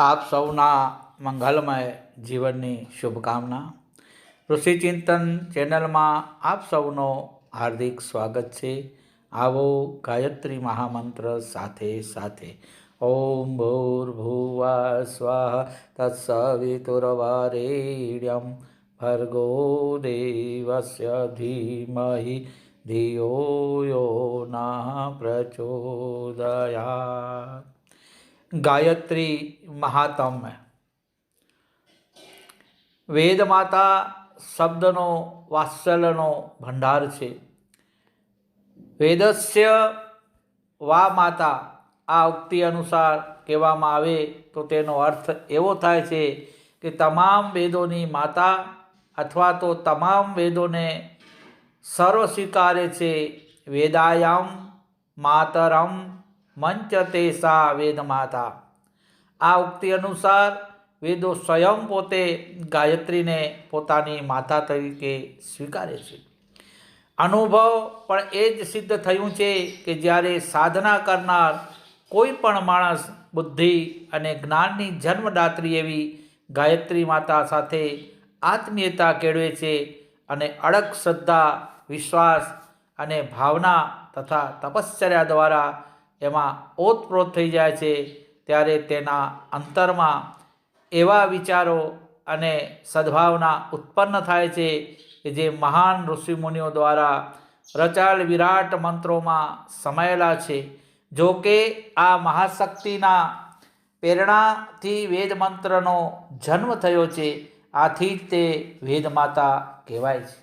આપ સૌના મંગલમય જીવનની શુભકામના. ઋષિચિંતન ચેનલમાં આપ સૌનો હાર્દિક સ્વાગત છે. આવો ગાયત્રી મહામંત્ર સાથે સાથે ઓમ ભૂર્ભુવઃ સ્વઃ તત્સવિતુર્વરેણ્યં ભર્ગો દેવસ્ય ધીમહિ ધિયો યો નઃ પ્રચોદયાત. ગાયત્રી મહાત્મ્ય. વેદમાતા શબ્દનો વાત્સલ્યનો ભંડાર છે. વેદસ્ય વા માતા આ ઉક્તિ અનુસાર કહેવામાં આવે તો તેનો અર્થ એવો થાય છે કે તમામ વેદોની માતા અથવા તો તમામ વેદોને સર્વ સ્વીકારે છે. વેદાયમ માતરમ મંચતે સા વેદમાતા. આ ઉક્તિ અનુસાર વેદો સ્વયં પોતે ગાયત્રીને પોતાની માતા તરીકે સ્વીકારે છે. અનુભવ પણ એ જ સિદ્ધ થયું છે કે જ્યારે સાધના કરનાર કોઈ પણ માણસ બુદ્ધિ અને જ્ઞાનની જન્મદાત્રી એવી ગાયત્રી માતા સાથે આત્મીયતા કેળવે છે અને અડગ શ્રદ્ધા, વિશ્વાસ અને ભાવના તથા તપશ્ચર્યા દ્વારા એમાં ઓતપ્રોત થઈ જાય છે, ત્યારે તેના અંતરમાં એવા વિચારો અને સદ્ભાવના ઉત્પન્ન થાય છે કે જે મહાન ઋષિમુનિઓ દ્વારા રચાયેલ વિરાટ મંત્રોમાં સમાયેલા છે. જો કે આ મહાશક્તિના પ્રેરણાથી વેદ મંત્રનો જન્મ થયો છે. આથી જ તે વેદમાતા કહેવાય છે.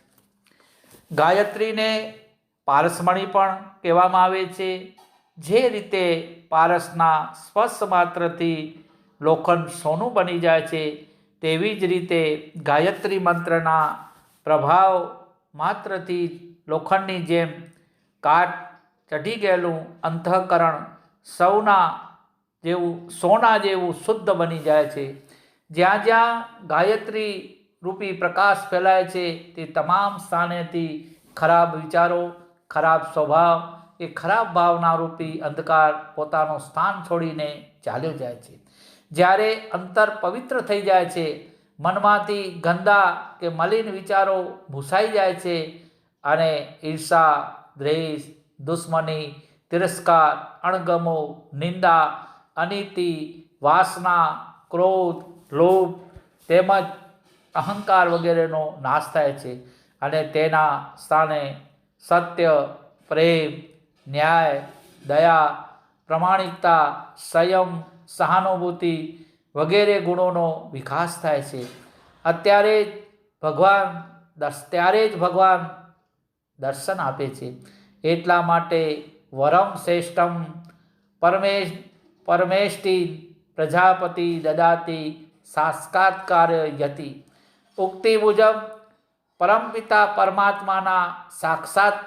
ગાયત્રીને પારસમણી પણ કહેવામાં આવે છે. જે રીતે પારસના સ્પર્શ માત્રથી લોખંડ સોનું બની જાય છે, તેવી જ રીતે ગાયત્રી મંત્રના પ્રભાવ માત્રથી લોખંડની જેમ કાટ ચઢી ગયેલું અંતઃકરણ સોના જેવું શુદ્ધ બની જાય છે. જ્યાં જ્યાં ગાયત્રી રૂપી પ્રકાશ ફેલાય છે તે તમામ સ્થાનેથી ખરાબ વિચારો, ખરાબ સ્વભાવ કે ખરાબ ભાવના રૂપી અંધકાર પોતાનું સ્થાન છોડીને ચાલ્યો જાય છે. જ્યારે અંતર પવિત્ર થઈ જાય છે, મનમાંથી ગંદા કે મલિન વિચારો ભૂસાઈ જાય છે અને ઈર્ષા, દ્વેષ, દુશ્મની, તિરસ્કાર, અણગમો, નિંદા, અનીતિ, વાસના, ક્રોધ, લોભ તેમજ અહંકાર વગેરેનો નાશ થાય છે અને તેના સ્થાને સત્ય, પ્રેમ, ન્યાય, દયા, પ્રમાણિકતા, સંયમ, સહાનુભૂતિ વગેરે ગુણોનો વિકાસ થાય છે. ત્યારે જ ભગવાન દર્શન આપે છે. એટલા માટે વરમ શ્રેષ્ઠમ પરમેષ્ટિ પ્રજાપતિ દદાતિ સાક્ષાત્કાર્ય યતિ. ઉક્તિ મુજબ પરમપિતા પરમાત્માના સાક્ષાત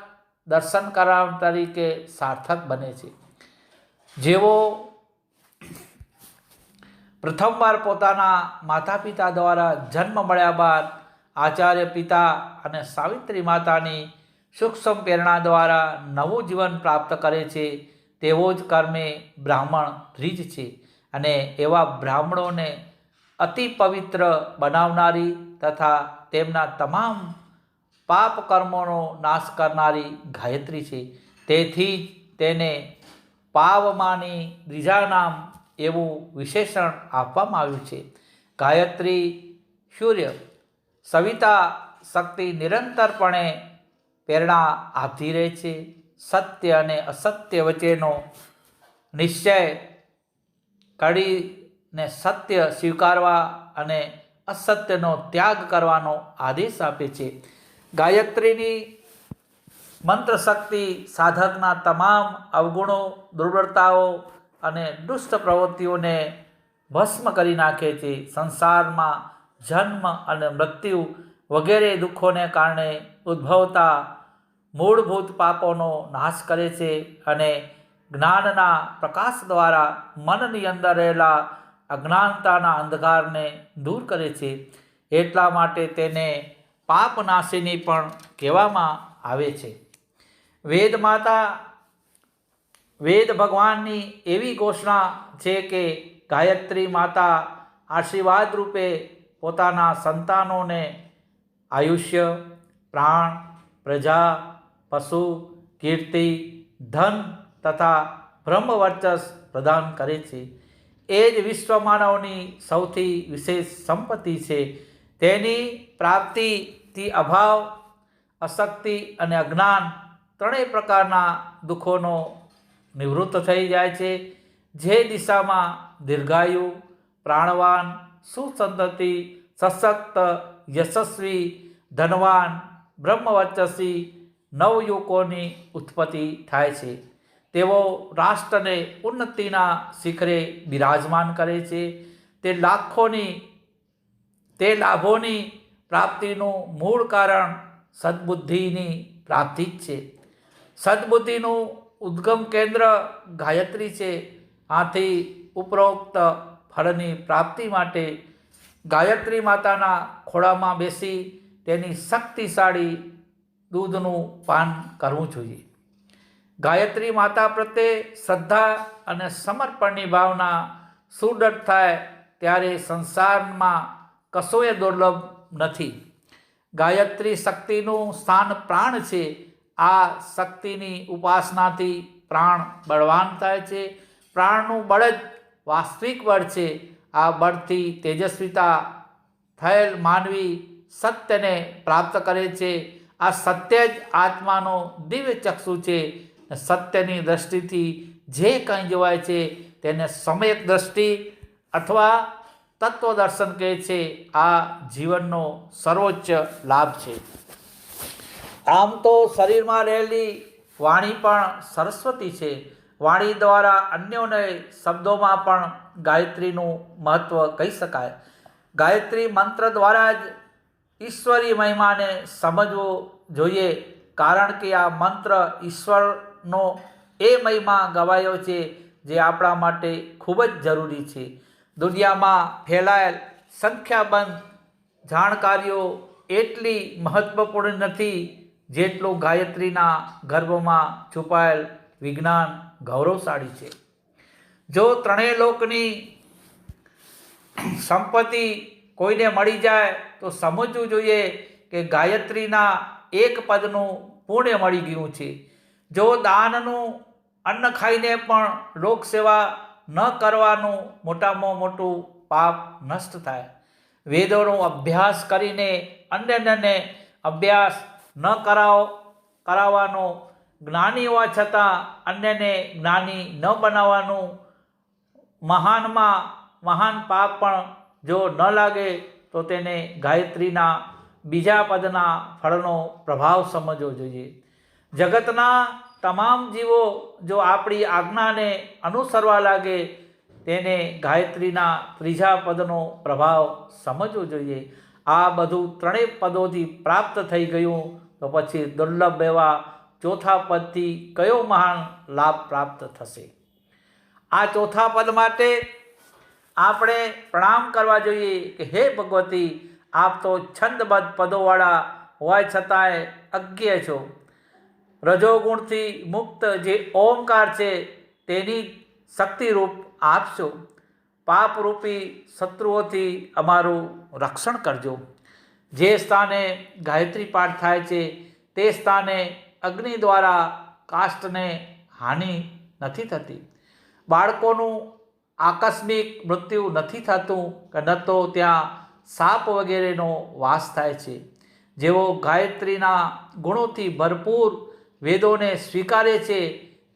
દર્શન કરાવવા તરીકે સાર્થક બને છે. જેઓ પ્રથમવાર પોતાના માતા પિતા દ્વારા જન્મ મળ્યા બાદ આચાર્ય પિતા અને સાવિત્રી માતાની સૂક્ષ્મ પ્રેરણા દ્વારા નવું જીવન પ્રાપ્ત કરે છે, તેવો જ કર્મે બ્રાહ્મણ રીજ છે અને એવા બ્રાહ્મણોને અતિ પવિત્ર બનાવનારી તથા તેમના તમામ પાપ કર્મોનો નાશ કરનારી ગાયત્રી છે. તેથી જ તેને પાવમાની દ્વિજા નામ એવું વિશેષણ આપવામાં આવ્યું છે. ગાયત્રી સૂર્ય સવિતા શક્તિ નિરંતરપણે પ્રેરણા આપતી રહે છે. સત્ય અને અસત્ય વચ્ચેનો નિશ્ચય કરીને સત્ય સ્વીકારવા અને અસત્યનો ત્યાગ કરવાનો આદેશ આપે છે. ગાયત્રીની મંત્ર શક્તિ સાધકના તમામ અવગુણો, દુર્બળતાઓ અને દુષ્ટ પ્રવૃત્તિઓને ભસ્મ કરી નાખે છે. સંસારમાં જન્મ અને મૃત્યુ વગેરે દુઃખોને કારણે ઉદ્ભવતા મૂળભૂત પાપોનો નાશ કરે છે અને જ્ઞાનના પ્રકાશ દ્વારા મનની અંદર રહેલા અજ્ઞાનતાના અંધકારને દૂર કરે છે. એટલા માટે તેને પાપનાશિની પણ કહેવામાં આવે છે. વેદ ભગવાનની એવી ઘોષણા છે કે ગાયત્રી માતા આશીર્વાદ રૂપે પોતાના સંતાનોને આયુષ્ય, પ્રાણ, પ્રજા, પશુ, કીર્તિ, ધન તથા બ્રહ્મવર્ચસ્વ પ્રદાન કરે છે. એ જ વિશ્વ માનવની સૌથી વિશેષ સંપત્તિ છે. તેની પ્રાપ્તિથી અભાવ, અશક્તિ અને અજ્ઞાન ત્રણેય પ્રકારના દુઃખોનો નિવૃત્ત થઈ જાય છે. જે દિશામાં દીર્ઘાયુ, પ્રાણવાન, સુસંતતિ, સશક્ત, યશસ્વી, ધનવાન, બ્રહ્મવર્ચસ્વી નવયુવકોની ઉત્પત્તિ થાય છે, તેઓ રાષ્ટ્રને ઉન્નતિના શિખરે બિરાજમાન કરે છે. તે લાભોની પ્રાપ્તિનું મૂળ કારણ સદબુદ્ધિની પ્રાપ્તિ જ છે. સદબુદ્ધિનું ઉદ્ગમ કેન્દ્ર ગાયત્રી છે. આથી ઉપરોક્ત ફળની પ્રાપ્તિ માટે ગાયત્રી માતાના ખોળામાં બેસી તેની શક્તિશાળી દૂધનું પાન કરવું જોઈએ. ગાયત્રી માતા પ્રત્યે શ્રદ્ધા અને સમર્પણની ભાવના સુદૃઢ થાય ત્યારે સંસારમાં કશોય દુર્લભ નથી. ગાયત્રી શક્તિનું સ્થાન પ્રાણ છે. આ શક્તિની ઉપાસનાથી પ્રાણ બળવાન થાય છે. પ્રાણનું બળ જ વાસ્તવિક બળ છે. આ બળથી તેજસ્વીતા થયેલ માનવી સત્યને પ્રાપ્ત કરે છે. આ સત્ય જ આત્માનો દિવ્ય ચક્ષુ છે. સત્યની દ્રષ્ટિથી જે કંઈ જોવાય છે તેને સમ્યક દ્રષ્ટિ અથવા તત્વદર્શન કહે છે. આ જીવનનો સર્વોચ્ચ લાભ છે. આમ તો શરીરમાં રહેલી વાણી પણ સરસ્વતી છે. વાણી દ્વારા અન્યોને શબ્દોમાં પણ ગાયત્રીનું મહત્ત્વ કહી શકાય. ગાયત્રી મંત્ર દ્વારા જ ઈશ્વરી મહિમાને સમજવો જોઈએ, કારણ કે આ મંત્ર ઈશ્વરનો એ મહિમા ગવાયો છે જે આપણા માટે ખૂબ જ જરૂરી છે. દુનિયામાં ફેલાયેલ સંખ્યાબંધ જાણકારીઓ એટલી મહત્વપૂર્ણ નથી જેટલું ગાયત્રીના ગર્ભમાં છુપાયેલ વિજ્ઞાન ગૌરવશાળી છે. જો ત્રણેય લોકની સંપત્તિ કોઈને મળી જાય તો સમજવું જોઈએ કે ગાયત્રીના એક પદનું પુણ્ય મળી ગયું છે. જો દાનનું અન્ન ખાઈને પણ લોકસેવા ન કરવાનું મોટામાં મોટું પાપ નષ્ટ થાય. વેદોનો અભ્યાસ કરીને અન્યને અભ્યાસ ન કરાવવાનો, જ્ઞાની હોવા છતાં અન્યને જ્ઞાની ન બનાવવાનું, મહાનમાં મહાન પાપ પણ જો ન લાગે તો તેને ગાયત્રીના બીજા પદના ફળનો પ્રભાવ સમજવો જોઈએ. જગતના તમામ જીવો જો આપણી આજ્ઞાને અનુસરવા લાગે તેને ગાયત્રીના ત્રીજા પદનો પ્રભાવ સમજવો જોઈએ. આ બધું ત્રણેય પદોથી પ્રાપ્ત થઈ ગયું તો પછી દુર્લભ એવા ચોથા પદથી કયો મહાન લાભ પ્રાપ્ત થશે? આ ચોથા પદ માટે આપણે પ્રણામ કરવા જોઈએ કે હે ભગવતી, આપ તો છંદબદ્ધ પદોવાળા હોવા છતાંય અજ્ઞ છો. રજોગુણથી મુક્ત જે ઓમકાર છે તેની શક્તિરૂપ આપશો. પાપરૂપી શત્રુઓથી અમારું રક્ષણ કરજો. જે સ્થાને ગાયત્રી પાઠ થાય છે તે સ્થાને અગ્નિ દ્વારા કાષ્ઠને હાનિ નથી થતી. બાળકોનું આકસ્મિક મૃત્યુ નથી થતું કે ન તો ત્યાં સાપ વગેરેનો વાસ થાય છે. જેઓ ગાયત્રીના ગુણોથી ભરપૂર વેદોને સ્વીકારે છે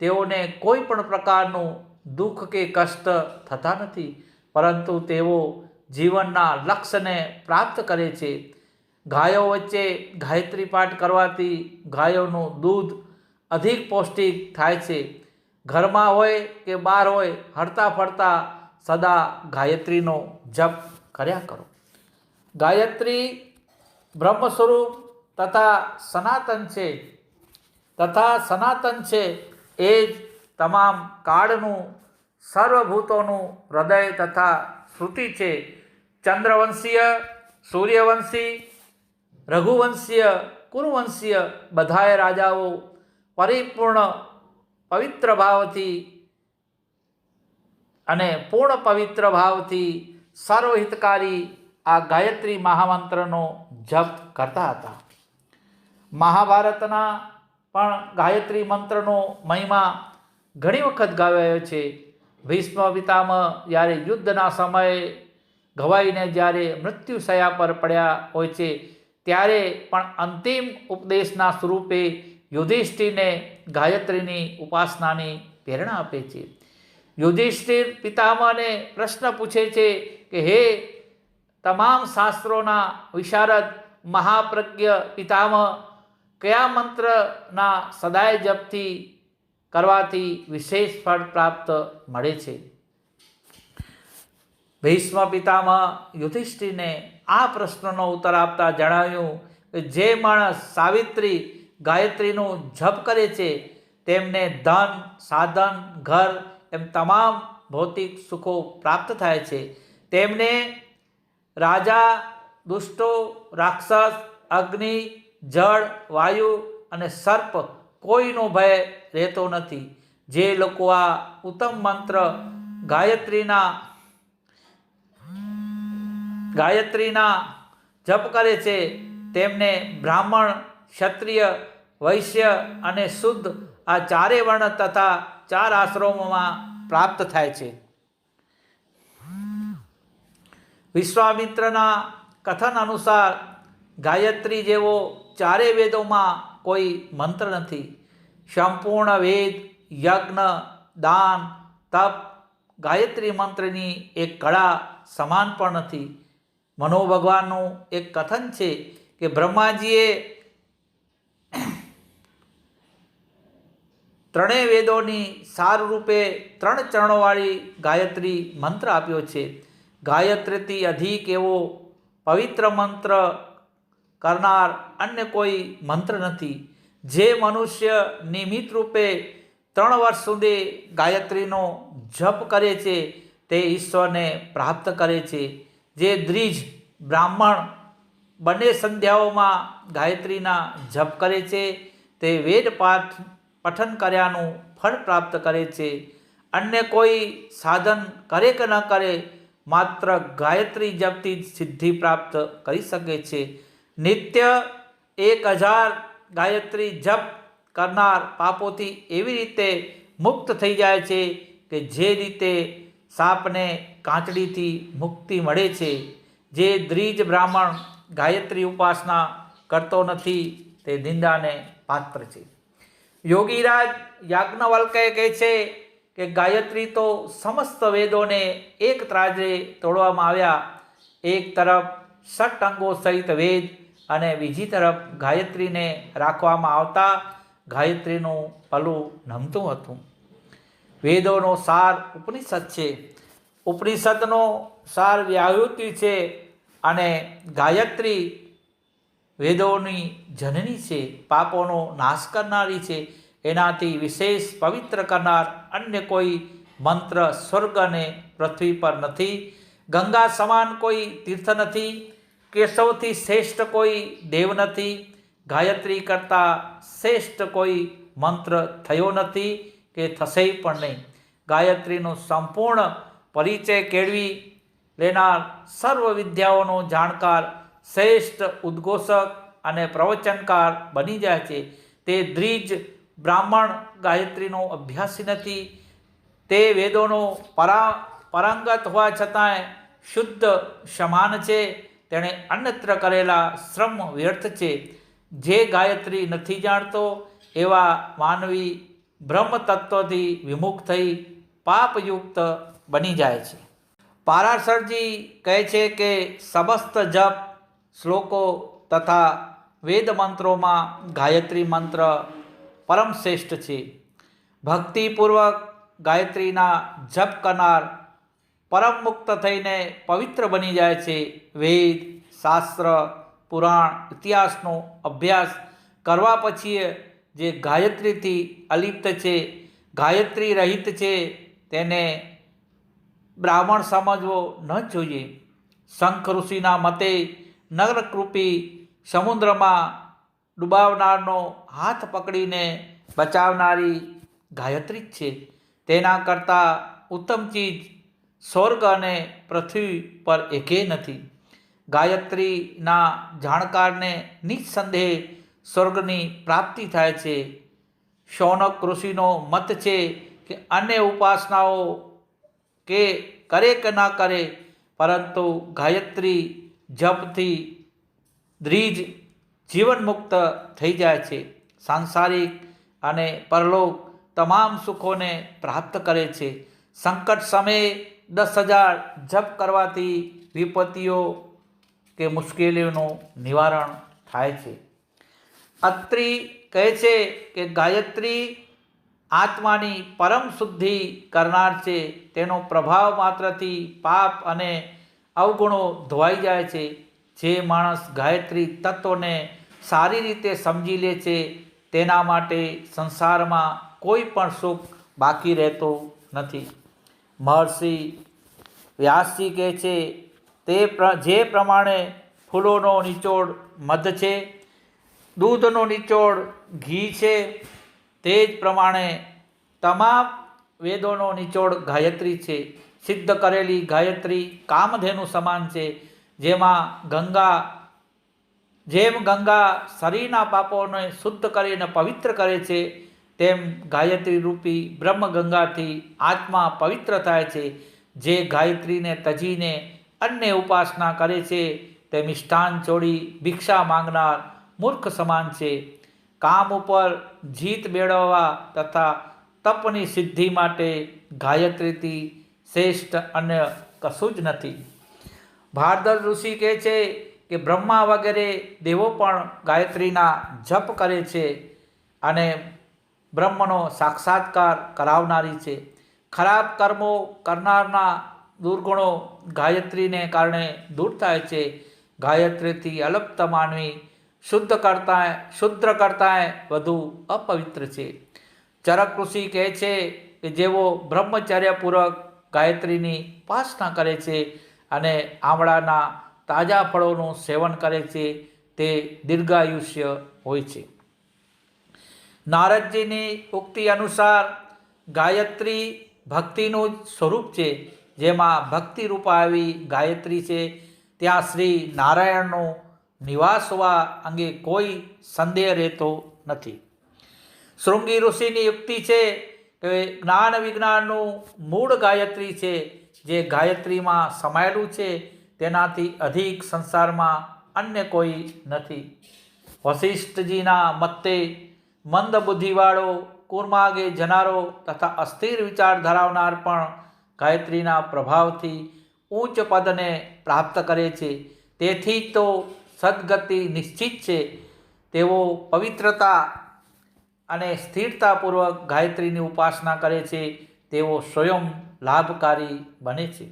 તેઓને કોઈ પણ પ્રકારનું દુઃખ કે કષ્ટ થતા નથી, પરંતુ તેઓ જીવનના લક્ષ્યને પ્રાપ્ત કરે છે. ગાયો વચ્ચે ગાયત્રી પાઠ કરવાથી ગાયોનું દૂધ અધિક પૌષ્ટિક થાય છે. ઘરમાં હોય કે બહાર હોય, હરતા ફરતા સદા ગાયત્રીનો જપ કર્યા કરો. ગાયત્રી બ્રહ્મ સ્વરૂપ તથા સનાતન છે. એ જ તમામ કાળનું સર્વભૂતોનું હૃદય તથા શ્રુતિ છે. ચંદ્રવંશીય, સૂર્યવંશી, રઘુવંશીય, કુરુવંશીય બધાય રાજાઓ પરિપૂર્ણ પવિત્ર ભાવથી અને પૂર્ણ પવિત્ર ભાવથી સર્વહિતકારી આ ગાયત્રી મહામંત્રનો જપ કરતા હતા. મહાભારતના પણ ગાયત્રી મંત્રનો મહિમા ઘણી વખત ગાવાયો છે. ભીષ્મ પિતામહ જ્યારે યુદ્ધના સમયે ઘવાઈને જ્યારે મૃત્યુશયા પર પડ્યા હોય છે ત્યારે પણ અંતિમ ઉપદેશના સ્વરૂપે યુધિષ્ઠિરને ગાયત્રીની ઉપાસનાની પ્રેરણા આપે છે. યુધિષ્ઠિર પિતામહને પ્રશ્ન પૂછે છે કે હે તમામ શાસ્ત્રોના વિશારદ મહાપ્રજ્ઞ પિતામહ, કયા મંત્રના સદાય જપથી કરવાથી વિશેષ ફળ પ્રાપ્ત મળે છે? ભીષ્મ પિતામહ યુધિષ્ઠિરને આ પ્રશ્નનો ઉત્તર આપતા જણાવ્યું કે જે માણસ સાવિત્રી ગાયત્રીનું જપ કરે છે તેમને ધન, સાધન, ઘર એમ તમામ ભૌતિક સુખો પ્રાપ્ત થાય છે. તેમને રાજા, દુષ્ટો, રાક્ષસ, અગ્નિ, જળ, વાયુ અને સર્પ કોઈનો ભય રહેતો નથી. જે લોકો આ ઉત્તમ મંત્ર ગાયત્રીના જપ કરે છે તેમને બ્રાહ્મણ, ક્ષત્રિય, વૈશ્ય અને શુદ્ધ આ ચારે વર્ણ તથા 4 આશ્રમોમાં પ્રાપ્ત થાય છે. વિશ્વામિત્રના કથન અનુસાર ગાયત્રી જેવો ચારે વેદોમાં કોઈ મંત્ર નથી. સંપૂર્ણ વેદ, યજ્ઞ, દાન, તપ ગાયત્રી મંત્રની એક કળા સમાન પણ નથી. મનુ ભગવાનનું એક કથન છે કે બ્રહ્માજીએ ત્રણેય વેદોની સાર રૂપે 3 ચરણોવાળી ગાયત્રી મંત્ર આપ્યો છે. ગાયત્રીથી અધિક એવો પવિત્ર મંત્ર કરનાર અન્ય કોઈ મંત્ર નથી. જે મનુષ્ય નિયમિત રૂપે 3 વર્ષ સુધી ગાયત્રીનો જપ કરે છે તે ઈશ્વરને પ્રાપ્ત કરે છે. જે દ્વિજ, બ્રાહ્મણ બંને સંધ્યાઓમાં ગાયત્રીના જપ કરે છે તે વેદ પઠન કર્યાનું ફળ પ્રાપ્ત કરે છે. અન્ય કોઈ સાધન કરે કે ન કરે, માત્ર ગાયત્રી જપથી જ સિદ્ધિ પ્રાપ્ત કરી શકે છે. નિત્ય 1000 ગાયત્રી જપ કરનાર પાપોથી એવી રીતે મુક્ત થઈ જાય છે કે જે રીતે સાપને કાંચડીથી મુક્તિ મળે છે. જે દ્વિજ બ્રાહ્મણ ગાયત્રી ઉપાસના કરતો નથી તે નિંદાને પાત્ર છે. યોગીરાજ યાજ્ઞવલ્ક્ય કહે છે કે ગાયત્રી તો સમસ્ત વેદોને એક ત્રાજે તોડવામાં આવ્યા. એક તરફ ષટઅંગો સહિત વેદ અને બીજી તરફ ગાયત્રીને રાખવામાં આવતા ગાયત્રીનું પલું નમતું હતું. વેદોનો સાર ઉપનિષદ છે. ઉપનિષદનો સાર વ્યાહૃતિ છે અને ગાયત્રી વેદોની જનની છે. પાપોનો નાશ કરનારી છે. એનાથી વિશેષ પવિત્ર કરનાર અન્ય કોઈ મંત્ર સ્વર્ગ અને પૃથ્વી પર નથી. ગંગા સમાન કોઈ તીર્થ નથી. કેશવથી શ્રેષ્ઠ કોઈ દેવ નથી. ગાયત્રી કરતાં શ્રેષ્ઠ કોઈ મંત્ર થયો નથી કે થશે પણ નહીં. ગાયત્રીનો સંપૂર્ણ પરિચય કેળવી લેનાર સર્વ વિદ્યાઓનો જાણકાર, શ્રેષ્ઠ ઉદ્ઘોષક અને પ્રવચનકાર બની જાય છે. તે દ્વિજ બ્રાહ્મણ ગાયત્રીનો અભ્યાસી નથી. તે વેદોનો પારંગત હોવા છતાંય શુદ્ધ સમાન છે. તેણે અન્યત્ર કરેલા શ્રમ વ્યર્થ છે. જે ગાયત્રી નથી જાણતો એવા માનવી બ્રહ્મ તત્વથી વિમુખ થઈ પાપયુક્ત બની જાય છે. પારાશરજી કહે છે કે સમસ્ત જપ, શ્લોકો તથા વેદ મંત્રોમાં ગાયત્રી મંત્ર પરમ શ્રેષ્ઠ છે. ભક્તિપૂર્વક ગાયત્રીના જપ કરનાર પરમ મુક્ત થઈને પવિત્ર બની જાય છે. વેદ, શાસ્ત્ર, પુરાણ, ઇતિહાસનો અભ્યાસ કરવા પછી જે ગાયત્રીથી અલિપ્ત છે, ગાયત્રી રહિત છે, તેને બ્રાહ્મણ સમજવો ન જોઈએ. શંખ ઋષિના મતે નરકરૂપી સમુદ્રમાં ડૂબાવનારનો હાથ પકડીને બચાવનારી ગાયત્રી જ છે. તેના કરતાં ઉત્તમ ચીજ સ્વર્ગ અને પૃથ્વી પર એકે નથી. ગાયત્રીના જાણકારને નિસ્સંદેહ સ્વર્ગની પ્રાપ્તિ થાય છે. શૌનક ઋષિનો મત છે કે અન્ય ઉપાસનાઓ કે કરે કે ના કરે, પરંતુ ગાયત્રી જપથી દ્વિજ જીવનમુક્ત થઈ જાય છે. સાંસારિક અને પરલોક તમામ સુખોને પ્રાપ્ત કરે છે. સંકટ સમયે 10,000 જપ કરવાથી વિપત્તિઓ કે મુશ્કેલીઓનું નિવારણ થાય છે. અત્રિ કહે છે કે ગાયત્રી આત્માની પરમ શુદ્ધિ કરનાર છે. તેનો પ્રભાવ માત્રથી પાપ અને અવગુણો ધોવાઈ જાય છે. જે માણસ ગાયત્રી તત્વને સારી રીતે સમજી લે છે તેના માટે સંસારમાં કોઈ પણ સુખ બાકી રહેતું નથી. મહર્ષિ વ્યાસજી કહે છે જે પ્રમાણે ફૂલોનો નિચોડ મધ છે, દૂધનો નિચોડ ઘી છે, તે જ પ્રમાણે તમામ વેદોનો નિચોડ ગાયત્રી છે. સિદ્ધ કરેલી ગાયત્રી કામધેનુ સમાન છે. જેમ ગંગા શરીરના પાપોને શુદ્ધ કરીને પવિત્ર કરે છે, તેમ ગાયત્રી રૂપી બ્રહ્મ ગંગાથી આત્મા પવિત્ર થાય છે. જે ગાયત્રીને તજીને અન્ય ઉપાસના કરે છે તે મિષ્ટાન છોડી ભિક્ષા માંગનાર મૂર્ખ સમાન છે. કામ ઉપર જીત મેળવવા તથા તપની સિદ્ધિ માટે ગાયત્રીથી શ્રેષ્ઠ અન્ય કશું જ નથી. ભારદ્વાજ ઋષિ કહે છે કે બ્રહ્મા વગેરે દેવો પણ ગાયત્રીના જપ કરે છે અને બ્રહ્મનો સાક્ષાત્કાર કરાવનારી છે. ખરાબ કર્મો કરનારના દુર્ગુણો ગાયત્રીને કારણે દૂર થાય છે. ગાયત્રીથી અલપ્ત માનવી શુદ્ર કરતાંય વધુ અપવિત્ર છે. ચરક ઋષિ કહે છે કે જેઓ બ્રહ્મચર્યપૂર્વક ગાયત્રીની ઉપાસના કરે છે અને આમળાના તાજા ફળોનું સેવન કરે છે તે દીર્ઘાયુષ્ય હોય છે. નારદજીની ઉક્તિ અનુસાર ગાયત્રી ભક્તિનું જ સ્વરૂપ છે. જેમાં ભક્તિ રૂપા આવી ગાયત્રી છે ત્યાં શ્રી નારાયણનો નિવાસ હોવા અંગે કોઈ સંદેહ રહેતો નથી. શૃંગી ઋષિની યુક્તિ છે કે જ્ઞાન વિજ્ઞાનનું મૂળ ગાયત્રી છે. જે ગાયત્રીમાં સમાયેલું છે તેનાથી અધિક સંસારમાં અન્ય કોઈ નથી. વશિષ્ઠજીના મતે મંદ બુદ્ધિવાળો, કુર્માર્ગે જનારો તથા અસ્થિર વિચાર ધરાવનાર પણ ગાયત્રીના પ્રભાવથી ઉચ્ચ પદને પ્રાપ્ત કરે છે. તેથી તો સદગતિ નિશ્ચિત છે. તેઓ પવિત્રતા અને સ્થિરતાપૂર્વક ગાયત્રીની ઉપાસના કરે છે. તેઓ સ્વયં લાભકારી બને છે.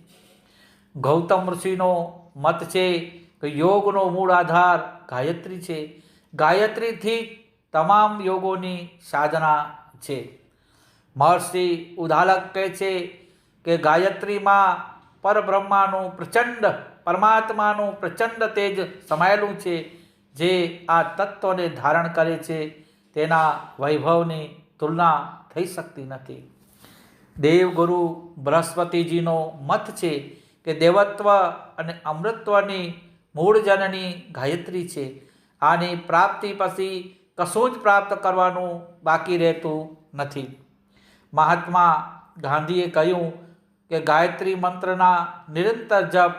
ગૌતમ ઋષિનો મત છે કે યોગનો મૂળ આધાર ગાયત્રી છે. ગાયત્રીથી તમામ યોગોની સાધના છે. મહર્ષિ ઉદાલક કહે છે કે ગાયત્રીમાં પરમાત્માનું પ્રચંડ તેજ સમાયેલું છે. જે આ તત્વને ધારણ કરે છે તેના વૈભવની તુલના થઈ શકતી નથી. દેવગુરુ બૃહસ્પતિજીનો મત છે કે દેવત્વ અને અમૃતત્વની મૂળ જનની ગાયત્રી છે. આની પ્રાપ્તિ પછી કશું જ પ્રાપ્ત કરવાનું બાકી રહેતું નથી. મહાત્મા ગાંધીએ કહ્યું કે ગાયત્રી મંત્રના નિરંતર જપ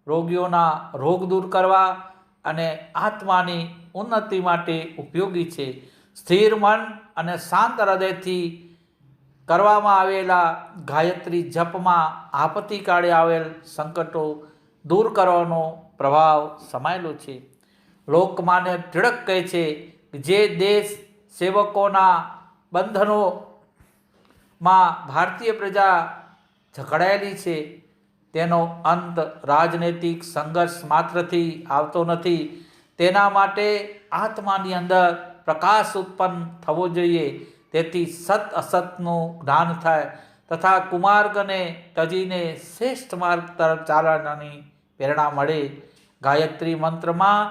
રોગીઓના રોગ દૂર કરવા અને આત્માની ઉન્નતિ માટે ઉપયોગી છે. સ્થિર મન અને શાંત હૃદયથી કરવામાં આવેલા ગાયત્રી જપમાં આપત્તિકાળે આવેલ સંકટો દૂર કરવાનો પ્રભાવ સમાયેલો છે. લોકમાન્ય તિલક કહે છે કે જે દેશ સેવકોના બંધનોમાં ભારતીય પ્રજા જકડાયેલી છે તેનો અંત રાજનૈતિક સંઘર્ષ માત્રથી આવતો નથી. તેના માટે આત્માની અંદર પ્રકાશ ઉત્પન્ન થવો જોઈએ. તેથી સત અસતનું જ્ઞાન થાય તથા કુમાર્ગને તજીને શ્રેષ્ઠ માર્ગ તરફ ચાલવાની પ્રેરણા મળે. ગાયત્રી મંત્રમાં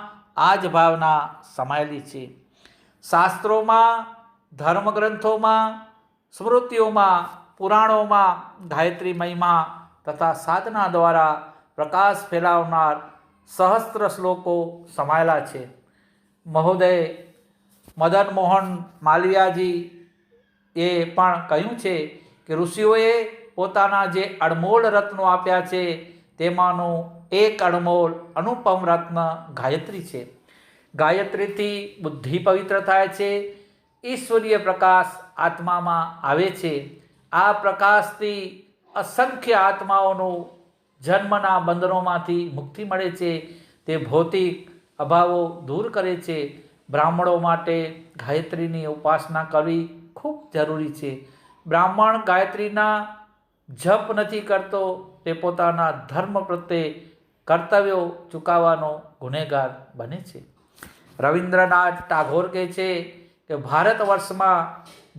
આ જ ભાવના સમાયેલી છે. શાસ્ત્રોમાં, ધર્મગ્રંથોમાં, સ્મૃતિઓમાં, પુરાણોમાં ગાયત્રી મહિમા તથા સાધના દ્વારા પ્રકાશ ફેલાવનાર સહસ્ત્ર શ્લોકો સમાયેલા છે. મહોદય મદન મોહન માલવિયાજી એ પણ કહ્યું છે કે ઋષિઓએ પોતાના જે અણમોલ રત્નો આપ્યા છે તેમાંનું એક અણમોલ અનુપમ રત્ન ગાયત્રી છે. ગાયત્રીથી બુદ્ધિ પવિત્ર થાય છે, ઈશ્વરીય પ્રકાશ આત્મામાં આવે છે. આ પ્રકાશથી અસંખ્ય આત્માઓનું જન્મના બંધનોમાંથી મુક્તિ મળે છે. તે ભૌતિક અભાવો દૂર કરે છે. બ્રાહ્મણો માટે ગાયત્રીની ઉપાસના કરવી ખૂબ જરૂરી છે. બ્રાહ્મણ ગાયત્રીના જપ નથી કરતો તે પોતાના ધર્મ પ્રત્યે કર્તવ્યો ચૂકવવાનો ગુનેગાર બને છે. રવિન્દ્રનાથ ટાગોર કહે છે કે ભારત વર્ષમાં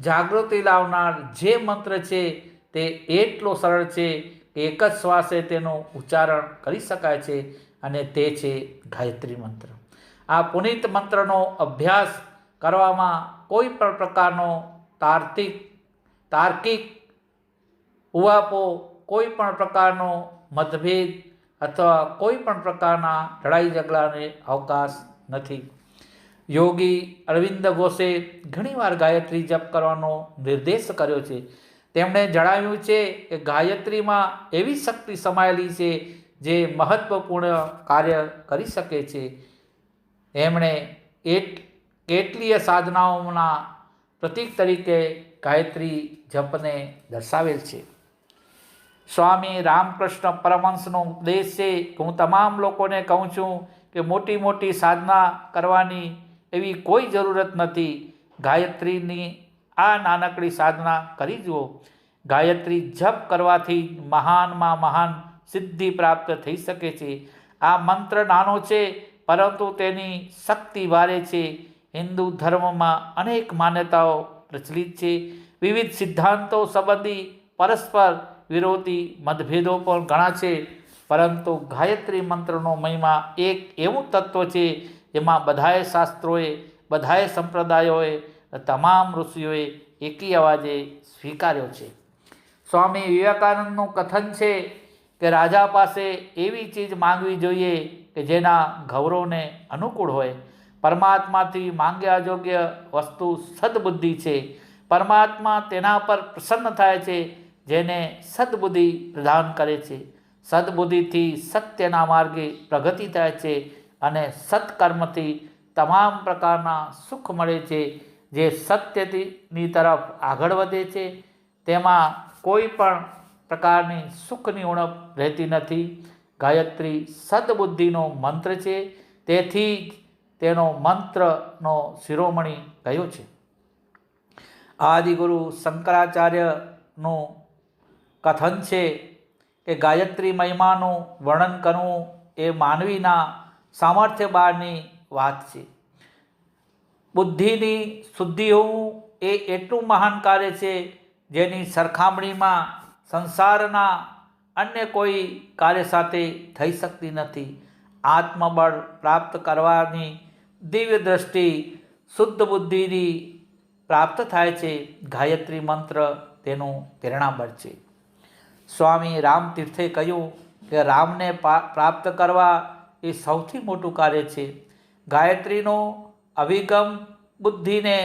જાગૃતિ લાવનાર જે મંત્ર છે તે એટલો સરળ છે કે એક જ શ્વાસે તેનું ઉચ્ચારણ કરી શકાય છે અને તે છે ગાયત્રી મંત્ર. આ પુનિત મંત્રનો અભ્યાસ કરવામાં કોઈ પણ પ્રકારનો તાર્કિક ઉવાપો, કોઈ પણ પ્રકારનો મતભેદ અથવા કોઈ પણ પ્રકારના લડાઈ ઝઘડાને અવકાશ નથી. યોગી અરવિંદ ઘોષે ઘણીવાર ગાયત્રી જપ કરવાનો નિર્દેશ કર્યો છે. તેમણે જણાવ્યું છે કે ગાયત્રીમાં એવી શક્તિ સમાયેલી છે જે મહત્વપૂર્ણ કાર્ય કરી શકે છે. એમણે કેટલીય સાધનાઓના પ્રતીક તરીકે ગાયત્રી જપને દર્શાવેલ છે. સ્વામી રામકૃષ્ણ પરમહંસનો ઉપદેશ છે કે હું તમામ લોકોને કહું છું કે મોટી મોટી સાધના કરવાની એવી કોઈ જરૂરત નથી. ગાયત્રીની આ નાનકડી સાધના કરી જુઓ. ગાયત્રી જપ કરવાથી મહાનમાં મહાન સિદ્ધિ પ્રાપ્ત થઈ શકે છે. આ મંત્ર નાનો છે પરંતુ તેની શક્તિ ભારે છે. હિન્દુ ધર્મમાં અનેક માન્યતાઓ પ્રચલિત છે. વિવિધ સિદ્ધાંતો સંબંધી પરસ્પર વિરોધી મતભેદો પણ ઘણા છે, પરંતુ ગાયત્રી મંત્રનો મહિમા એક એવું તત્વ છે જેમાં બધાએ શાસ્ત્રોએ, બધાએ સંપ્રદાયોએ, તમામ ઋષિઓએ એકી અવાજે સ્વીકાર્યો છે. સ્વામી વિવેકાનંદનું કથન છે કે રાજા પાસે એવી ચીજ માંગવી જોઈએ કે જેના ગૌરવને અનુકૂળ હોય. પરમાત્માથી માંગ્યા યોગ્ય વસ્તુ સદબુદ્ધિ છે. પરમાત્મા તેના પર પ્રસન્ન થાય છે જેને સદબુદ્ધિ પ્રદાન કરે છે. સદબુદ્ધિથી સત્યના માર્ગે પ્રગતિ થાય છે અને સત્કર્મથી તમામ પ્રકારના સુખ મળે છે જે સત્યની તરફ આગળ વધે છે. તેમાં કોઈ પણ પ્રકારની સુખની ઉણપ રહેતી નથી. ગાયત્રી સદબુદ્ધિનો મંત્ર છે, તેથી જ તેનો મંત્રનો શિરોમણી કયો છે. આદિગુરુ શંકરાચાર્યનું કથન છે કે ગાયત્રી મહિમાનું વર્ણન કરવું એ માનવીના સામર્થ્ય બહારની વાત છે. બુદ્ધિની શુદ્ધિ હોવું એ એટલું મહાન કાર્ય છે જેની સરખામણીમાં સંસારના અન્ય કોઈ કાર્ય સાથે થઈ શકતી નથી. આત્મબળ પ્રાપ્ત કરવાની દિવ્ય દ્રષ્ટિ શુદ્ધ બુદ્ધિની પ્રાપ્ત થાય છે. ગાયત્રી મંત્ર તેનું પ્રેરણાબળ છે. સ્વામી રામતીર્થે કહ્યું કે રામને પ્રાપ્ત કરવા એ સૌથી મોટું કાર્ય છે. ગાયત્રીનો અભિગમ બુદ્ધિને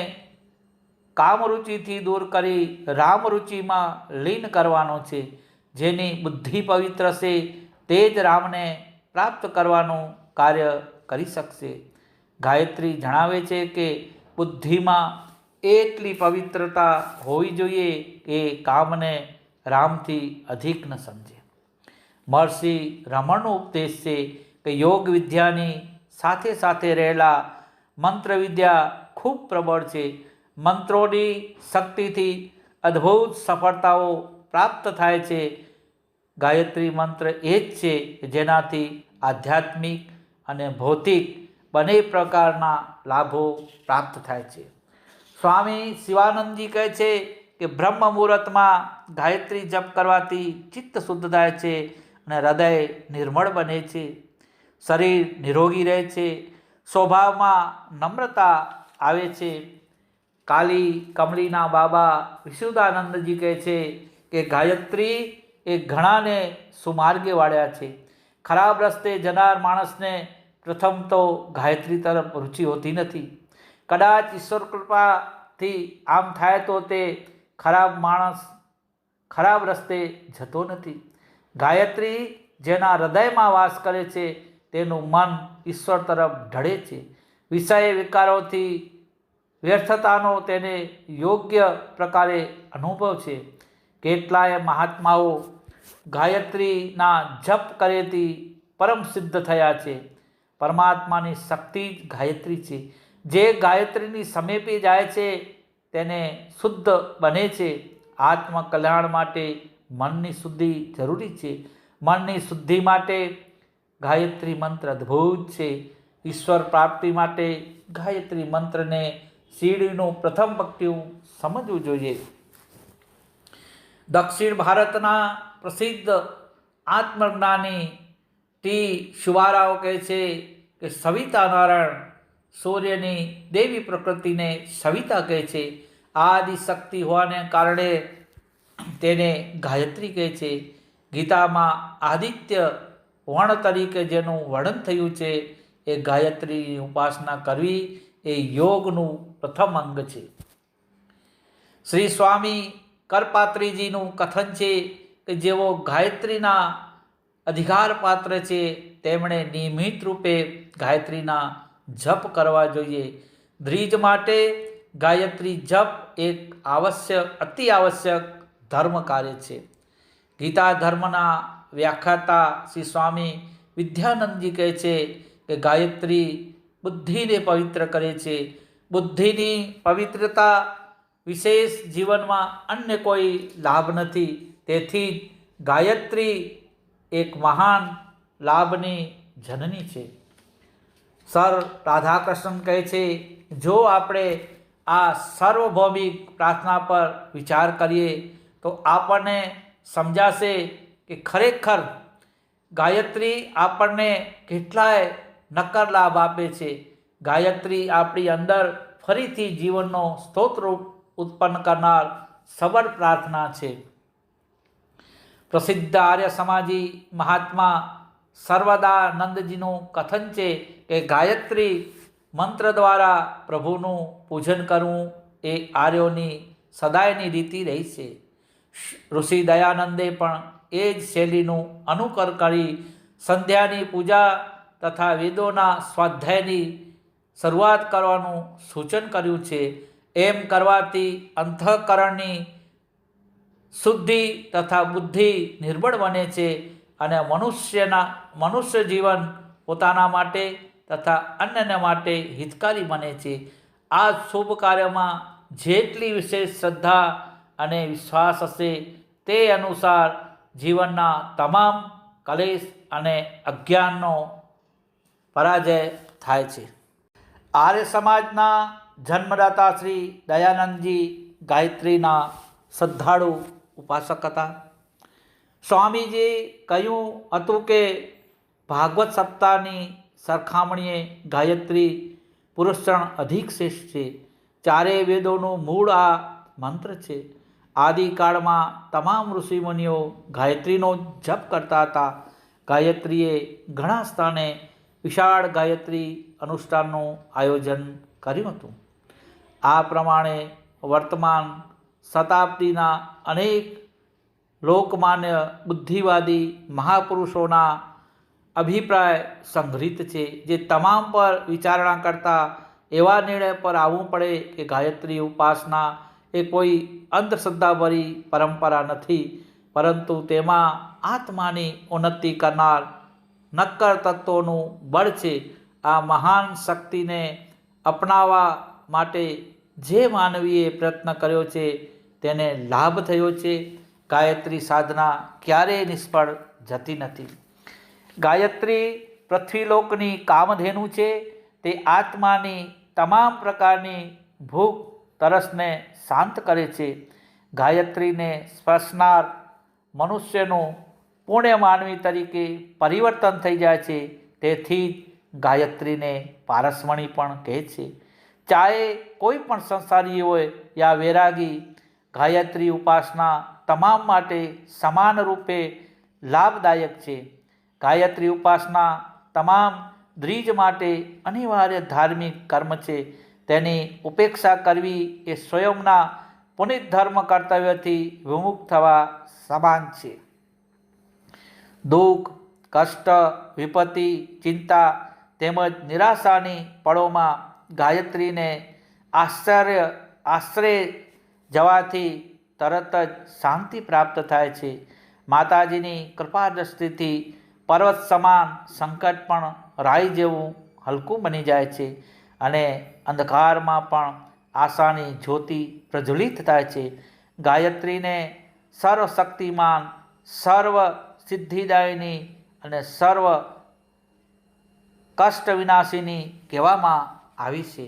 કામરુચિથી દૂર કરી રામરુચિમાં લીન કરવાનો છે. જેની બુદ્ધિ પવિત્ર છે તે જ રામને પ્રાપ્ત કરવાનું કાર્ય કરી શકશે. ગાયત્રી જણાવે છે કે બુદ્ધિમાં એટલી પવિત્રતા હોવી જોઈએ કે કામને રામથી અધિક ન સમજે. મહર્ષિ રમણનો ઉપદેશ છે કે યોગ વિદ્યાની સાથે સાથે રહેલા મંત્ર વિદ્યા ખૂબ પ્રબળ છે. મંત્રોની શક્તિથી અદ્ભુત સફળતાઓ પ્રાપ્ત થાય છે. ગાયત્રી મંત્ર એ જ છે જેનાથી આધ્યાત્મિક અને ભૌતિક બંને પ્રકારના લાભો પ્રાપ્ત થાય છે. સ્વામી શિવાનંદજી કહે છે કે બ્રહ્મ મુહૂર્તમાં ગાયત્રી જપ કરવાથી ચિત્ત શુદ્ધ થાય છે અને હૃદય નિર્મળ બને છે. શરીર નિરોગી રહે છે. સ્વભાવમાં નમ્રતા આવે છે. કાલી કમલીના બાબા વિશુદ્ધાનંદજી કહે છે કે ગાયત્રી એ ઘણાને સુમાર્ગે વાળ્યા છે. ખરાબ રસ્તે જનાર માણસને પ્રથમ તો ગાયત્રી તરફ રુચિ હોતી નથી. કદાચ ઈશ્વર કૃપાથી આમ થાય તો તે ખરાબ માણસ ખરાબ રસ્તે જતો નથી. ગાયત્રી જેના હૃદયમાં વાસ કરે છે તેનું મન ઈશ્વર તરફ ઢળે છે. વિષય વિકારોથી વ્યર્થતાનો તેને યોગ્ય પ્રકારે અનુભવ છે. કેટલાય મહાત્માઓ ગાયત્રીના જપ કરેથી પરમ સિદ્ધ થયા છે. પરમાત્માની શક્તિ જ ગાયત્રી છે. જે ગાયત્રીની સમીપે જાય છે તેને શુદ્ધ બને છે. આત્મકલ્યાણ માટે મનની શુદ્ધિ જરૂરી છે. મનની શુદ્ધિ માટે ગાયત્રી મંત્ર અદ્ભુત છે. ઈશ્વર પ્રાપ્તિ માટે ગાયત્રી મંત્રને સીડીનું પ્રથમ પગથિયું સમજવું જોઈએ. દક્ષિણ ભારતના પ્રસિદ્ધ આત્મજ્ઞાની ટી શુવારાઓ કહે છે કે સવિતા નારાયણ સૂર્યની દેવી પ્રકૃતિને સવિતા કહે છે. આદિશક્તિ હોવાને કારણે તેને ગાયત્રી કહે છે. ગીતામાં આદિત્ય વર્ણ તરીકે જેનું વર્ણન થયું છે એ ગાયત્રીની ઉપાસના કરવી એ યોગનું પ્રથમ અંગ છે. શ્રી સ્વામી કરપાત્રીજીનું કથન છે કે જેઓ ગાયત્રીના અધિકાર પાત્ર છે તેમણે નિયમિત રૂપે ગાયત્રીના જપ કરવા જોઈએ. દ્વિજ માટે ગાયત્રી જપ એક અતિ આવશ્યક ધર્મ કાર્ય છે. ગીતા ધર્મના વ્યાખ્યાતા શ્રી સ્વામી વિદ્યાનંદજી કહે છે કે ગાયત્રી બુદ્ધિને પવિત્ર કરે છે. બુદ્ધિની પવિત્રતા વિશેષ જીવનમાં અન્ય કોઈ લાભ નથી. તેથી ગાયત્રી એક મહાન લાભની જનની છે. સર રાધાકૃષ્ણ કહે છે જો આપણે આ સાર્વભૌમિક પ્રાર્થના પર વિચાર કરીએ તો આપણને સમજાશે કે ખરેખર ગાયત્રી આપણને કેટલાય નક્કર લાભ આપે છે. ગાયત્રી આપણી અંદર ફરીથી જીવનનો સ્ત્રોત ઉત્પન્ન કરનાર સબળ પ્રાર્થના છે. પ્રસિદ્ધ આર્ય સમાજી મહાત્મા સર્વદાનંદજીનું કથન છે કે ગાયત્રી મંત્ર દ્વારા પ્રભુનું પૂજન કરવું એ આર્યોની સદાયની રીતિ રહી છે. ઋષિ દયાનંદે પણ એ જ શૈલીનું અનુકરણ કરી સંધ્યાની પૂજા તથા વેદોના સ્વાધ્યાયની શરૂઆત કરવાનું સૂચન કર્યું છે. એમ કરવાથી અંતઃકરણની શુદ્ધિ તથા બુદ્ધિ નિર્બળ બને છે અને મનુષ્ય જીવન પોતાના માટે તથા અન્યને માટે હિતકારી બને છે. આ શુભ કાર્યમાં જેટલી વિશેષ શ્રદ્ધા અને વિશ્વાસ હશે તે અનુસાર જીવનના તમામ કલેશ અને અજ્ઞાનનો પરાજય થાય છે. આર્ય સમાજના જન્મદાતા શ્રી દયાનંદજી ગાયત્રીના શ્રદ્ધાળુ ઉપાસક હતા. સ્વામીજીએ કહ્યું હતું કે ભાગવત સપ્તાહની સરખામણીએ ગાયત્રી પુરસ્ચરણ અધિક શ્રેષ્ઠ છે. ચારેય વેદોનું મૂળ આ મંત્ર છે. આદિકાળમાં તમામ ઋષિમુનિઓ ગાયત્રીનો જપ કરતા હતા. ગાયત્રીએ ઘણા સ્થાને વિશાળ ગાયત્રી અનુષ્ઠાનનું આયોજન કર્યું હતું. આ પ્રમાણે વર્તમાન શતાબ્દીના અનેક લોકમાન્ય બુદ્ધિવાદી મહાપુરુષોના અભિપ્રાય સંગ્રહિત છે જે તમામ પર વિચારણા કરતા એવા નિર્ણય પર આવવું પડે કે ગાયત્રી ઉપાસના એ કોઈ અંધશ્રદ્ધાભરી પરંપરા નથી, પરંતુ તેમાં આત્માની ઉન્નતિ કરનાર નક્કર તત્વોનું બળ છે. આ મહાન શક્તિને અપનાવવા માટે જે માનવીએ પ્રયત્ન કર્યો છે તેને લાભ થયો છે. ગાયત્રી સાધના ક્યારેય નિષ્ફળ જતી નથી. ગાયત્રી પૃથ્વીલોકની કામધેનુ છે. તે આત્માની તમામ પ્રકારની ભૂખ તરસને શાંત કરે છે. ગાયત્રીને સ્પર્શનાર મનુષ્યનું પુણ્ય માનવી તરીકે પરિવર્તન થઈ જાય છે. તેથી ગાયત્રીને પારસમણી પણ કહે છે. ચાહે કોઈ પણ સંસારી હોય યા વૈરાગી, ગાયત્રી ઉપાસના તમામ માટે સમાન રૂપે લાભદાયક છે. ગાયત્રી ઉપાસના તમામ દ્વિજ માટે અનિવાર્ય ધાર્મિક કર્મ છે. તેની ઉપેક્ષા કરવી એ સ્વયંના પુનિત ધર્મ કર્તવ્યથી વિમુખ થવા સમાન છે. દુઃખ, કષ્ટ, વિપત્તિ, ચિંતા તેમજ નિરાશાની પળોમાં ગાયત્રીને આશ્રય જવાથી તરત જ શાંતિ પ્રાપ્ત થાય છે. માતાજીની કૃપા દ્રષ્ટિથી પર્વત સમાન સંકટ પણ રાઈ જેવું હલકું બની જાય છે અને અંધકારમાં પણ આશાની જ્યોતિ પ્રજ્વલિત થાય છે. ગાયત્રીને સર્વશક્તિમાન, સર્વ સિદ્ધિદાયિની અને સર્વ કષ્ટ વિનાશિની કહેવામાં આવી છે.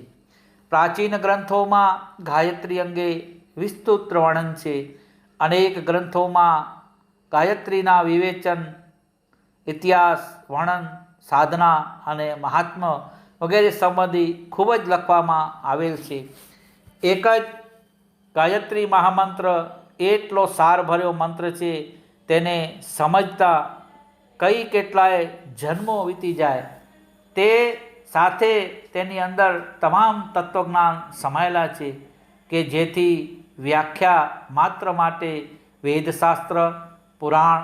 પ્રાચીન ગ્રંથોમાં ગાયત્રી અંગે વિસ્તૃત વર્ણન છે. અનેક ગ્રંથોમાં ગાયત્રીના વિવેચન, ઇતિહાસ, વર્ણન, સાધના અને મહાત્મ્ય વગેરે સંબંધી ખૂબ જ લખવામાં આવેલ છે. એક જ ગાયત્રી મહામંત્ર એટલો સારભર્યો મંત્ર છે, તેને સમજતા કઈ કેટલાય જન્મો વીતી જાય. તે સાથે તેની અંદર તમામ તત્વજ્ઞાન સમાયેલા છે કે જેથી વ્યાખ્યા માત્ર માટે વેદશાસ્ત્ર, પુરાણ,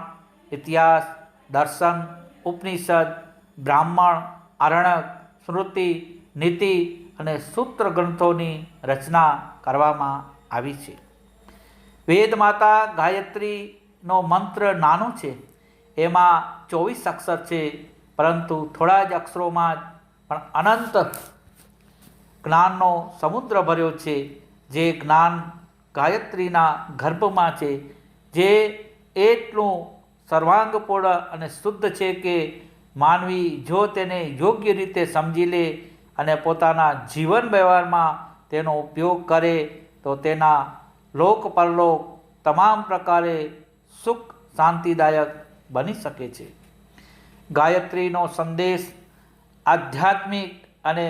ઇતિહાસ, દર્શન, ઉપનિષદ, બ્રાહ્મણ, આરણ્યક, સ્મૃતિ, નીતિ અને સૂત્ર ગ્રંથોની રચના કરવામાં આવી છે. વેદ માતા ગાયત્રીનો મંત્ર નાનો છે. એમાં 24 અક્ષર છે, પરંતુ થોડા જ અક્ષરોમાં પણ અનંત જ્ઞાનનો સમુદ્ર ભર્યો છે. જે જ્ઞાન ગાયત્રીના ગર્ભમાં છે, જે એટલું સર્વાંગપૂર્ણ અને શુદ્ધ છે કે માનવી જો તેને યોગ્ય રીતે સમજી લે અને પોતાના જીવન વ્યવહારમાં તેનો ઉપયોગ કરે તો તેના લોક પરલોક તમામ પ્રકારે સુખ શાંતિદાયક બની શકે છે. ગાયત્રીનો સંદેશ આધ્યાત્મિક અને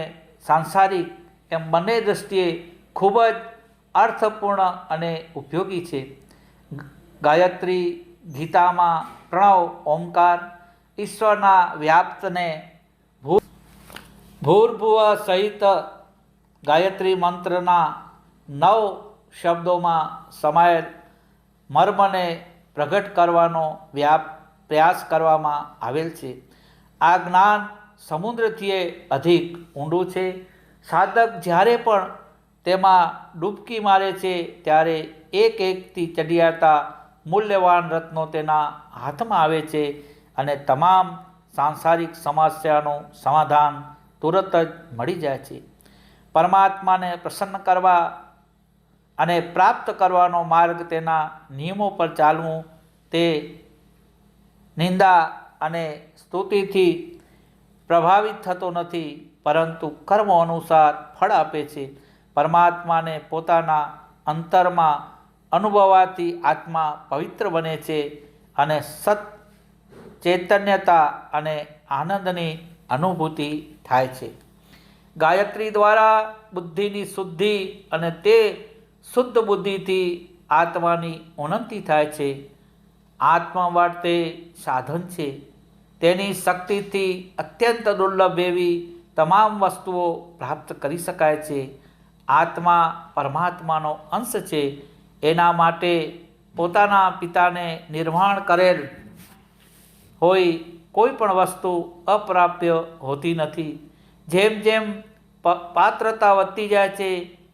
સાંસારિક એમ બંને દૃષ્ટિએ ખૂબ જ અર્થપૂર્ણ અને ઉપયોગી છે. ગાયત્રી ગીતામાં પ્રણવ ઓમકાર ઈશ્વરના વ્યાપ્તને ભૂર્ભુવ સહિત ગાયત્રી મંત્રના 9 શબ્દોમાં સમાયેલ મર્મને પ્રગટ કરવાનો પ્રયાસ કરવામાં આવેલ છે. આ જ્ઞાન સમુદ્રથી અધિક ઊંડું છે. સાધક જ્યારે પણ તેમાં ડૂબકી મારે છે ત્યારે એક એકથી ચડિયાતા મૂલ્યવાન રત્નો તેના હાથમાં આવે છે અને તમામ સાંસારિક સમસ્યાનું સમાધાન તુરત જ મળી જાય છે. પરમાત્માને પ્રસન્ન કરવા અને પ્રાપ્ત કરવાનો માર્ગ તેના નિયમો પર ચાલવું તે નિંદા અને સ્તુતિથી પ્રભાવિત થતો નથી, પરંતુ કર્મો અનુસાર ફળ આપે છે. પરમાત્માને પોતાના અંતરમાં અનુભવાથી આત્મા પવિત્ર બને છે અને સત ચૈતન્યતા અને આનંદની અનુભૂતિ થાય છે. ગાયત્રી દ્વારા બુદ્ધિની શુદ્ધિ અને તે શુદ્ધ બુદ્ધિથી આત્માની ઉન્નતિ થાય છે. આત્મબળ તે સાધન છે. તેની શક્તિથી અત્યંત દુર્લભ એવી તમામ વસ્તુઓ પ્રાપ્ત કરી શકાય છે. આત્મા પરમાત્માનો અંશ છે. એના માટે પોતાના પિતાને નિર્માણ કરેલ હોય કોઈ પણ વસ્તુ અપ્રાપ્ય હોતી નથી. જેમ જેમ પાત્રતા વધતી જાય છે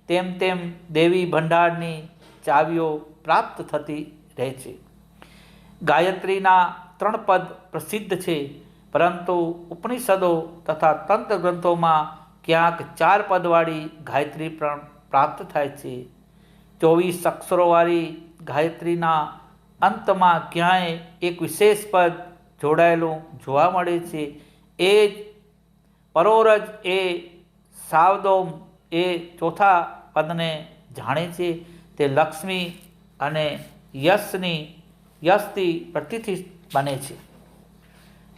તેમ તેમ દેવી ભંડારની ચાવીઓ પ્રાપ્ત થતી રહે છે. ગાયત્રીના 3 પદ પ્રસિદ્ધ છે, પરંતુ ઉપનિષદો તથા તંત્ર ગ્રંથોમાં ક્યાંક 4 પદવાળી ગાયત્રી પણ પ્રાપ્ત થાય છે. 24 અક્ષરોવાળી ગાયત્રીના અંતમાં ક્યાંય એક વિશેષ પદ જોડાયેલું જોવા મળે છે. એ જ પરોરજ એ સાવદોમ એ ચોથા પદને જાણે છે. તે લક્ષ્મી અને યશથી પ્રતિષ્ઠિત બને છે.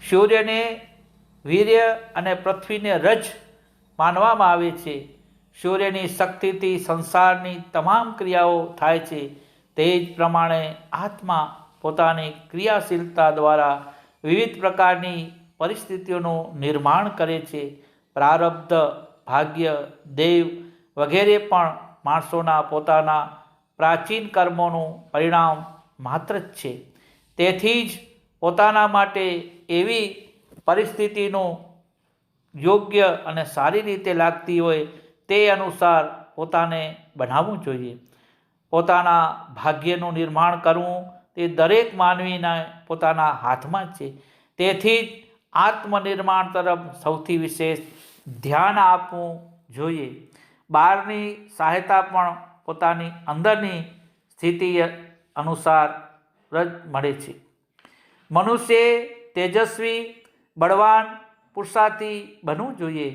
સૂર્યને વીર્ય અને પૃથ્વીને રજ માનવામાં આવે છે. સૂર્યની શક્તિથી સંસારની તમામ ક્રિયાઓ થાય છે. તે જ પ્રમાણે આત્મા પોતાની ક્રિયાશીલતા દ્વારા વિવિધ પ્રકારની પરિસ્થિતિઓનું નિર્માણ કરે છે. પ્રારબ્ધ, ભાગ્ય, દેવ વગેરે પણ માણસોના પોતાના પ્રાચીન કર્મોનું પરિણામ માત્ર જ છે. તેથી જ પોતાના માટે એવી પરિસ્થિતિનું યોગ્ય અને સારી રીતે લાગતી હોય તે અનુસાર પોતાને બનાવવું જોઈએ. પોતાના ભાગ્યનું નિર્માણ કરવું તે દરેક માનવીના પોતાના હાથમાં જ છે. તેથી જ આત્મનિર્માણ તરફ સૌથી વિશેષ ધ્યાન આપવું જોઈએ. બહારની સહાયતા પણ પોતાની અંદરની સ્થિતિ અનુસાર જ મળે છે. મનુષ્યે તેજસ્વી, બળવાન, પુરુષાર્થી બનવું જોઈએ.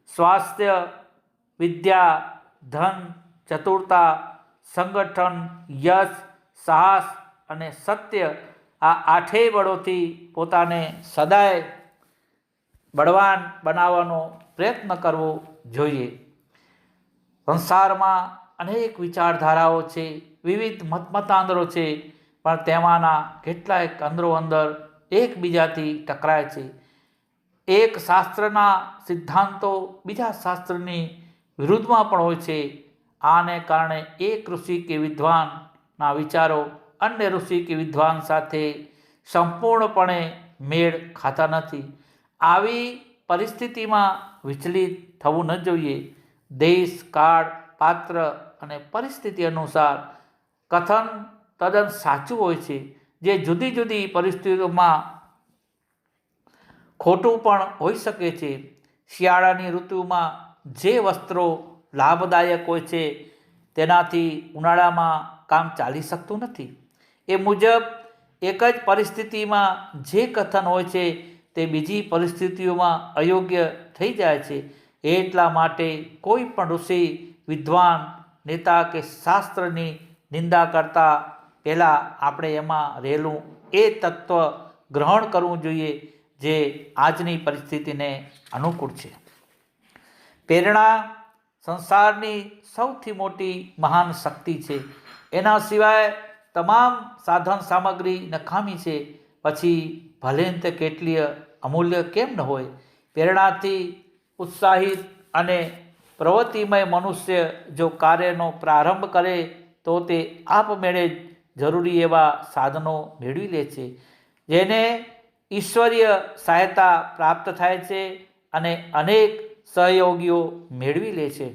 સ્વાસ્થ્ય, વિદ્યા, ધન, ચતુરતા, સંગઠન, યશ, સાહસ અને સત્ય આ આઠેય બળોથી પોતાને સદાય બળવાન બનાવવાનો પ્રયત્ન કરવો જોઈએ. સંસારમાં અનેક વિચારધારાઓ છે, વિવિધ મતાંતરો છે, પણ તેમાંના કેટલાક અંદરો અંદર એકબીજાથી ટકરાય છે. એક શાસ્ત્રના સિદ્ધાંતો બીજા શાસ્ત્રની વિરુદ્ધમાં પણ હોય છે. આને કારણે એક ઋષિ કે વિદ્વાનના વિચારો અન્ય ઋષિ કે વિદ્વાન સાથે સંપૂર્ણપણે મેળ ખાતા નથી. આવી પરિસ્થિતિમાં વિચલિત થવું ન જોઈએ. દેશ, કાળ, પાત્ર અને પરિસ્થિતિ અનુસાર કથન તદ્દન સાચું હોય છે. જે જુદી જુદી પરિસ્થિતિઓમાં ખોટું પણ હોઈ શકે છે. શિયાળાની ઋતુમાં જે વસ્ત્રો લાભદાયક હોય છે તેનાથી ઉનાળામાં કામ ચાલી શકતું નથી. એ મુજબ એક જ પરિસ્થિતિમાં જે કથન હોય છે તે બીજી પરિસ્થિતિઓમાં અયોગ્ય થઈ જાય છે. એટલા માટે કોઈ પણ ઋષિ, વિદ્વાન, નેતા કે શાસ્ત્રની નિંદા કરતા પહેલાં આપણે એમાં રહેલું એ તત્વ ગ્રહણ કરવું જોઈએ જે આજની પરિસ્થિતિને અનુકૂળ છે. પ્રેરણા સંસારની સૌથી મોટી મહાન શક્તિ છે. એના સિવાય તમામ સાધન સામગ્રી નકામી છે. પછી ભલે તે કેટલીય અમૂલ્ય કેમ ન હોય. પ્રેરણાથી ઉત્સાહિત અને પ્રવૃત્તિમય મનુષ્ય જો કાર્યનો પ્રારંભ કરે તો તે આપમેળે જ જરૂરી એવા સાધનો મેળવી લે છે, જેને ઈશ્વરીય સહાયતા પ્રાપ્ત થાય છે અને અનેક સહયોગીઓ મેળવી લે છે.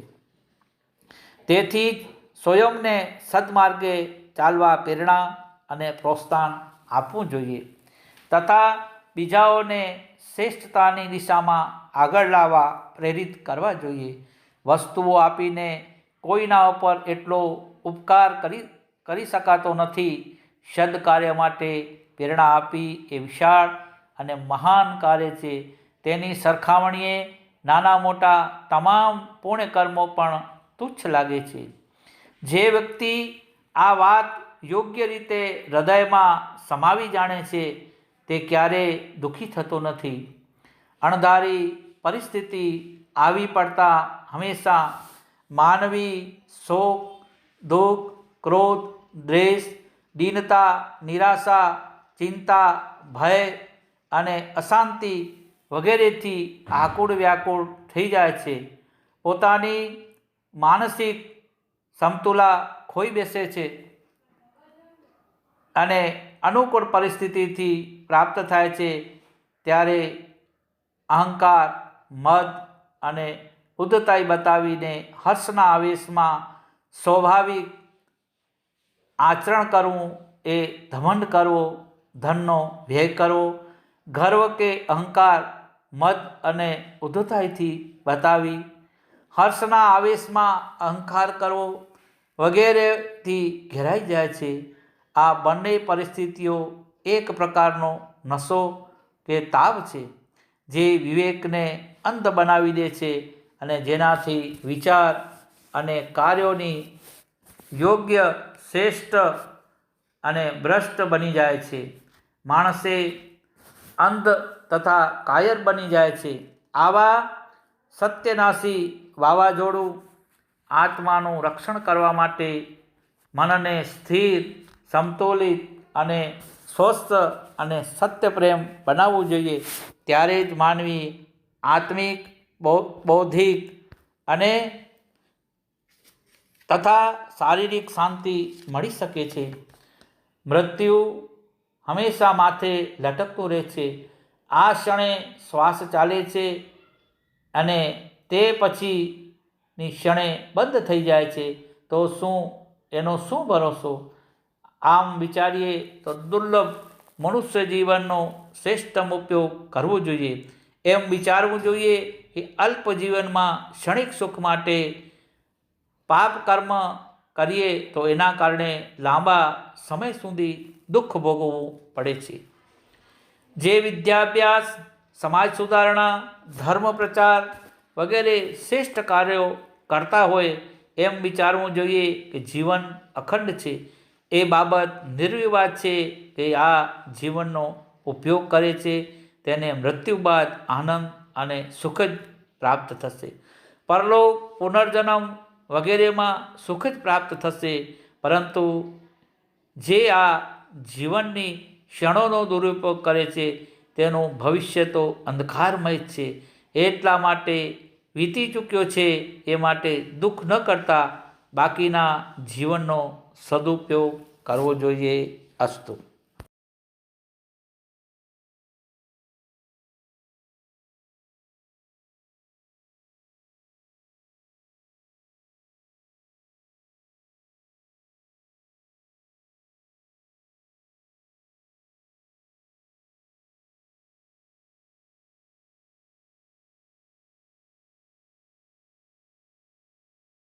તેથી જ સ્વયંને સદમાર્ગે ચાલવા પ્રેરણા અને પ્રોત્સાહન આપવું જોઈએ તથા બીજાઓને શ્રેષ્ઠતાની દિશામાં આગળ લાવવા પ્રેરિત કરવા જોઈએ. વસ્તુઓ આપીને કોઈના ઉપર એટલો ઉપકાર કરી શકાતો નથી. સદકાર્ય માટે પ્રેરણા આપી એ વિશાળ અને મહાન કાર્ય છે. તેની સરખામણીએ નાના મોટા તમામ પુણ્યકર્મો પણ તુચ્છ લાગે છે. જે વ્યક્તિ આ વાત યોગ્ય રીતે હૃદયમાં સમાવી જાણે છે તે ક્યારેય દુઃખી થતો નથી. અણધારી પરિસ્થિતિ આવી પડતા હંમેશા માનવી શોક, દુઃખ, ક્રોધ, દ્વેષ, દીનતા, નિરાશા, ચિંતા, ભય અને અશાંતિ વગેરેથી આકુળ વ્યાકુળ થઈ જાય છે. પોતાની માનસિક સમતુલા ખોઈ બેસે છે અને અનુકૂળ પરિસ્થિતિથી પ્રાપ્ત થાય છે ત્યારે અહંકાર, મદ અને ઉદ્ધતાઈ બતાવીને હર્ષના આવેશમાં સ્વાભાવિક આચરણ કરવું એ ઘમંડ કરવો, ધનનો વ્યય કરવો, ગર્વ કે અહંકાર, મદ અને ઉદ્ધતાઈથી બતાવી હર્ષના આવેશમાં અહંકાર કરવો વગેરેથી ઘેરાઈ જાય છે. આ બંને પરિસ્થિતિઓ એક પ્રકારનો નશો કે તાવ છે જે વિવેકને અંધ બનાવી દે છે અને જેનાથી વિચાર અને કાર્યોની યોગ્ય, શ્રેષ્ઠ અને ભ્રષ્ટ બની જાય છે. માણસે અંધ તથા કાયર બની જાય છે. આવા સત્યનાશી વાવાઝોડું આત્માનું રક્ષણ કરવા માટે મનને સ્થિર, સમતોલિત અને સ્વસ્થ અને સત્ય પ્રેમ બનાવવું જોઈએ. ત્યારે જ માનવી આત્મિક, બૌદ્ધિક અને તથા શારીરિક શાંતિ મળી શકે છે. મૃત્યુ હંમેશા માથે લટકતું રહે છે. આ ક્ષણે શ્વાસ ચાલે છે અને તે પછીની ક્ષણે બંધ થઈ જાય છે. તો એનો શું ભરોસો? આમ વિચારીએ તો દુર્લભ મનુષ્ય જીવનનો શ્રેષ્ઠ ઉપયોગ કરવો જોઈએ. એમ વિચારવું જોઈએ કે અલ્પ જીવનમાં ક્ષણિક સુખ માટે પાપ કર્મ કરીએ તો એના કારણે લાંબા સમય સુધી દુઃખ ભોગવવું પડે છે. જે વિદ્યાભ્યાસ, સમાજ સુધારણા, ધર્મ પ્રચાર વગેરે શ્રેષ્ઠ કાર્યો કરતા હોય એમ વિચારવું જોઈએ કે જીવન અખંડ છે. એ બાબત નિર્વિવાદ છે કે આ જીવનનો ઉપયોગ કરે છે તેને મૃત્યુ બાદ આનંદ અને સુખ જ પ્રાપ્ત થશે. પરલોક, પુનર્જન્મ વગેરેમાં સુખ જ પ્રાપ્ત થશે. પરંતુ જે આ જીવનની ક્ષણોનો દુરુપયોગ કરે છે તેનું ભવિષ્ય તો અંધકારમય જ છે. એટલા માટે વીતી ચૂક્યો છે એ માટે દુઃખ ન કરતા બાકીના જીવનનો સદુપયોગ કરવો જોઈએ. અસ્તુ.